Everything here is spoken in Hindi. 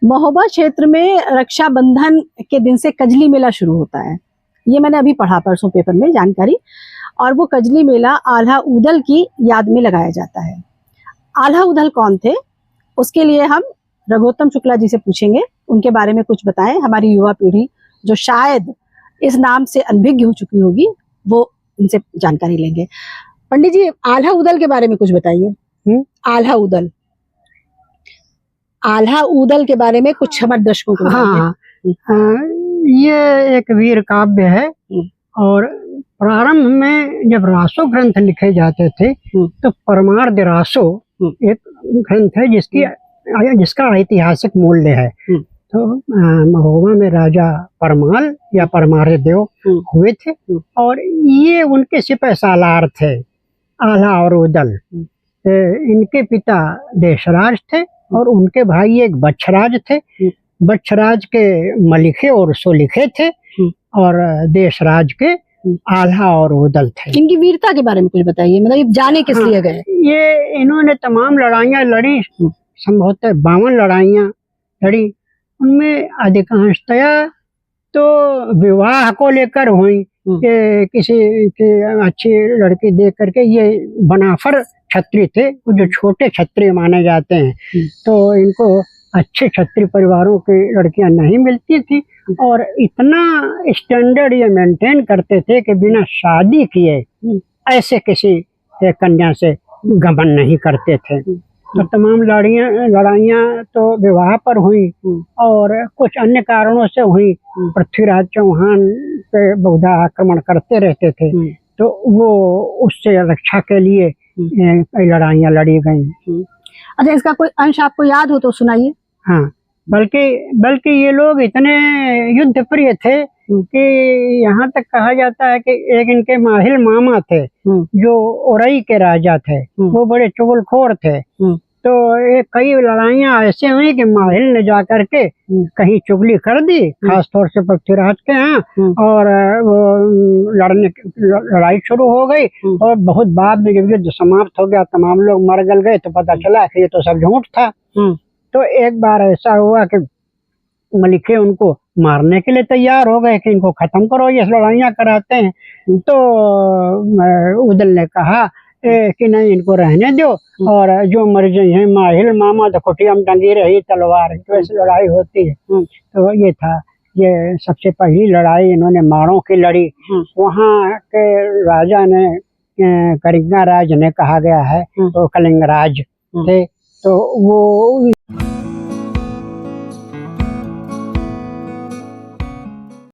महोबा क्षेत्र में रक्षाबंधन के दिन से कजली मेला शुरू होता है। ये मैंने अभी पढ़ा परसों पेपर में जानकारी। और वो कजली मेला आल्हा उदल की याद में लगाया जाता है। आल्हा उदल कौन थे, उसके लिए हम रघुत्तम शुक्ला जी से पूछेंगे, उनके बारे में कुछ बताएं। हमारी युवा पीढ़ी जो शायद इस नाम से अनभिज्ञ हो चुकी होगी, वो इनसे जानकारी लेंगे। पंडित जी, आल्हा उदल के बारे में कुछ बताइए। आल्हा उदल, आल्हा उदल के बारे में कुछ हमारे दर्शकों को बताइए। ये एक वीर काव्य है और प्रारंभ में जब रासो ग्रंथ लिखे जाते थे तो परमार्थ रासो एक ग्रंथ है जिसका ऐतिहासिक मूल्य है। तो महोबा में राजा परमाल या परमार्थ देव हुए थे और ये उनके सिपह सालार थे, आल्हा और उदल। इनके पिता देशराज थे और उनके भाई एक बच्छराज थे। बच्छराज के मलिखे और सोलिखे थे और देशराज के आल्हा और उदल थे। इनकी वीरता के बारे में कुछ बताइए, मतलब ये जाने किस लिए गए? ये इन्होंने तमाम लड़ाइयाँ लड़ी, संभवतः 52 लड़ाइयाँ लड़ी। उनमें अधिकांशतया तो विवाह को लेकर हुई कि किसी की अच्छी लड़की देख करके। ये बनाफर क्षत्रिय थे, जो छोटे क्षत्रिय माने जाते हैं, तो इनको अच्छे क्षत्रिय परिवारों की लड़कियां नहीं मिलती थी और इतना स्टैंडर्ड ये मेंटेन करते थे कि बिना शादी किए ऐसे किसी कन्या से गमन नहीं करते थे। तो तमाम लड़ाइयाँ तो विवाह पर हुई और कुछ अन्य कारणों से हुई। पृथ्वीराज चौहान पे बहुधा आक्रमण करते रहते थे, तो वो उससे रक्षा के लिए कई लड़ाइयाँ लड़ी गई। अच्छा, इसका कोई अंश आपको याद हो तो सुनाइए। हाँ, बल्कि ये लोग इतने युद्ध प्रिय थे कि यहाँ तक कहा जाता है कि एक इनके माहिल मामा थे जो ओरई के राजा थे, वो बड़े चुगलखोर थे। तो ये कई लड़ाइयाँ ऐसे हुई कि माहिल ने जा करके कहीं चुगली कर दी, खास तौर से पृथ्वीराज के यहाँ, और वो लड़ाई शुरू हो गई। और बहुत बाद में जब युद्ध समाप्त हो गया, तमाम लोग मर गल गए, तो पता चला कि ये तो सब झूठ था। तो एक बार ऐसा हुआ कि मलिके उनको मारने के लिए तैयार हो गए कि इनको खत्म करो, ये लड़ाइयाँ कराते हैं। तो उदल ने कहा कि नहीं, इनको रहने दो और जो मर्जी है माहिल मामा तो कुटियम टंगी रही तलवार, तो ऐसी लड़ाई होती है। तो ये था, ये सबसे पहली लड़ाई इन्होंने माड़ों की लड़ी। वहाँ के राजा ने कलिंगा राज ने कहा गया है, तो कलिंग राज थे। तो वो